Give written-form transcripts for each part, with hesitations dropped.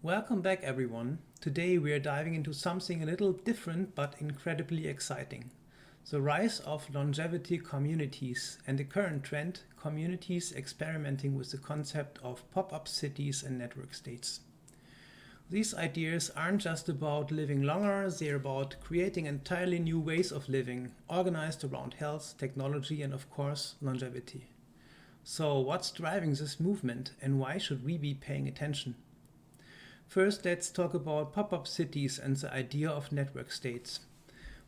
Welcome back, everyone. Today we are diving into something a little different but incredibly exciting: the rise of longevity communities and the current trend, communities experimenting with the concept of pop-up cities and network states. These ideas aren't just about living longer, they're about creating entirely new ways of living, organized around health, technology, and of course, longevity. So, what's driving this movement and why should we be paying attention? First, let's talk about pop-up cities and the idea of network states.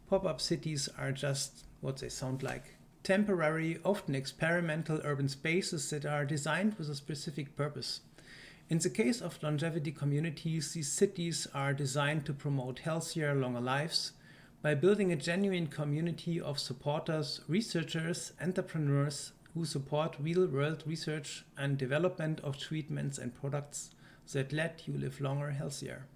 Pop-up cities are just what they sound like: temporary, often experimental urban spaces that are designed with a specific purpose. In the case of longevity communities, these cities are designed to promote healthier, longer lives by building a genuine community of supporters, researchers, entrepreneurs who support real-world research and development of treatments and products that let you live longer, healthier.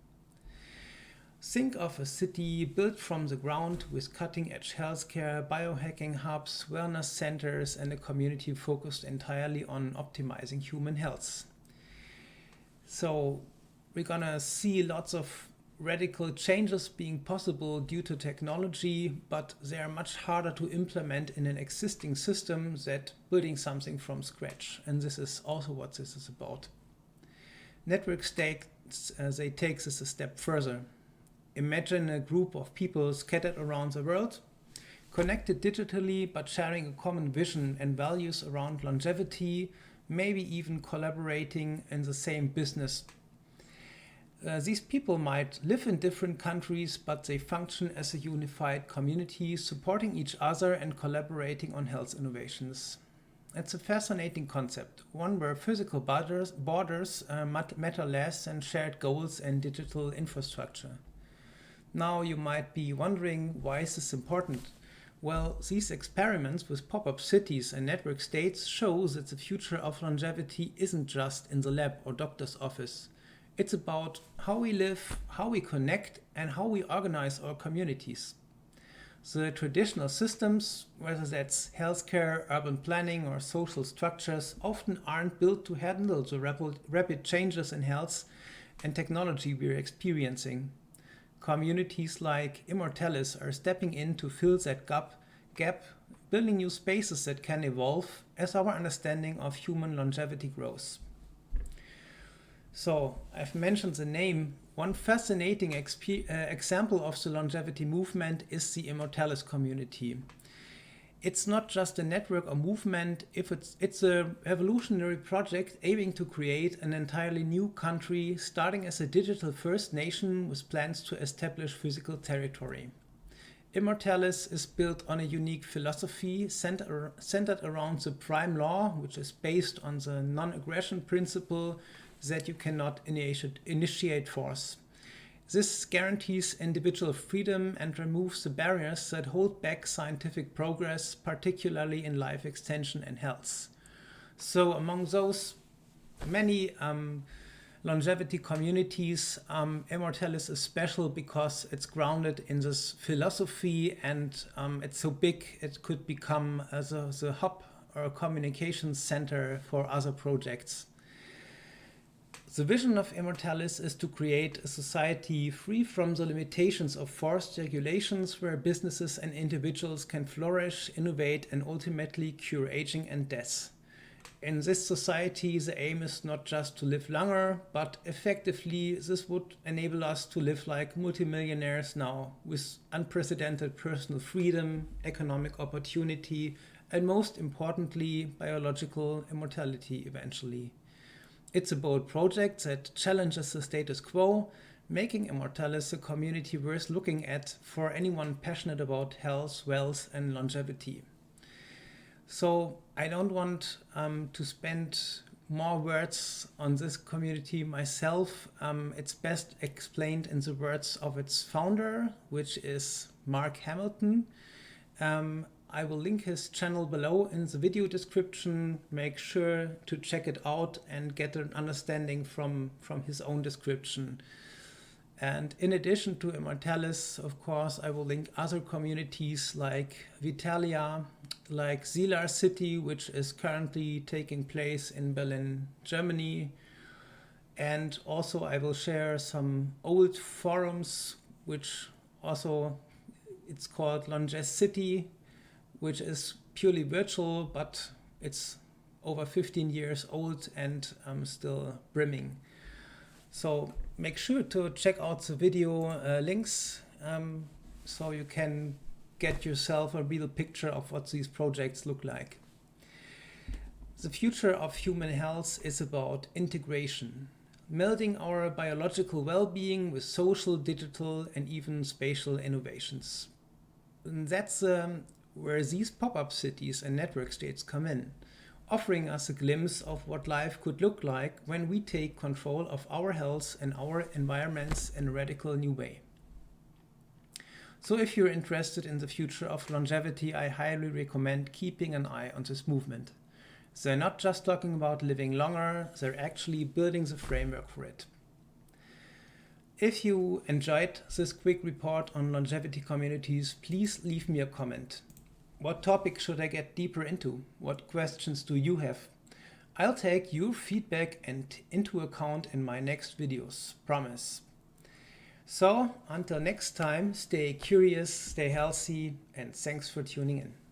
Think of a city built from the ground with cutting edge healthcare, biohacking hubs, wellness centers, and a community focused entirely on optimizing human health. So, we're gonna see lots of radical changes being possible due to technology, but they are much harder to implement in an existing system than building something from scratch. And this is also what this is about. Network states, they take this a step further. Imagine a group of people scattered around the world, connected digitally but sharing a common vision and values around longevity, maybe even collaborating in the same business. These people might live in different countries, but they function as a unified community, supporting each other and collaborating on health innovations. It's a fascinating concept, one where physical borders matter less than shared goals and digital infrastructure. Now you might be wondering, why is this important? Well, these experiments with pop-up cities and network states show that the future of longevity isn't just in the lab or doctor's office. It's about how we live, how we connect, and how we organize our communities. The traditional systems, whether that's healthcare, urban planning, or social structures, often aren't built to handle the rapid changes in health and technology we're experiencing. Communities like Immortalis are stepping in to fill that gap, building new spaces that can evolve as our understanding of human longevity grows. So, I've mentioned the name. One fascinating example of the longevity movement is the Immortalis community. It's not just a network or movement, it's a revolutionary project aiming to create an entirely new country, starting as a digital first nation with plans to establish physical territory. Immortalis is built on a unique philosophy centered around the prime law, which is based on the non-aggression principle that you cannot initiate force. This guarantees individual freedom and removes the barriers that hold back scientific progress, particularly in life extension and health. So, among those many longevity communities, Immortalis is special because it's grounded in this philosophy, and it's so big it could become the hub or a communication center for other projects. The vision of Immortalis is to create a society free from the limitations of forced regulations, where businesses and individuals can flourish, innovate, and ultimately cure aging and death. In this society, the aim is not just to live longer, but effectively this would enable us to live like multimillionaires now, with unprecedented personal freedom, economic opportunity, and most importantly, biological immortality eventually. It's a bold project that challenges the status quo, making Immortalis a community worth looking at for anyone passionate about health, wealth, and longevity. So, I don't want to spend more words on this community myself. It's best explained in the words of its founder, which is Mark Hamilton. I will link his channel below in the video description. Make sure to check it out and get an understanding from his own description. And in addition to Immortalis, of course, I will link other communities like Vitalia, like Zilar City, which is currently taking place in Berlin, Germany, And also I will share some old forums, which also it's called Longecity, which is purely virtual, but it's over 15 years old and still brimming. So make sure to check out the video links so you can get yourself a real picture of what these projects look like. The future of human health is about integration, melding our biological well-being with social, digital, and even spatial innovations. And that's where these pop-up cities and network states come in, offering us a glimpse of what life could look like when we take control of our health and our environments in a radical new way. So if you're interested in the future of longevity, I highly recommend keeping an eye on this movement. They're not just talking about living longer, they're actually building the framework for it. If you enjoyed this quick report on longevity communities, please leave me a comment. What topic should I get deeper into? What questions do you have? I'll take your feedback into account in my next videos, promise. So until next time, stay curious, stay healthy, and thanks for tuning in.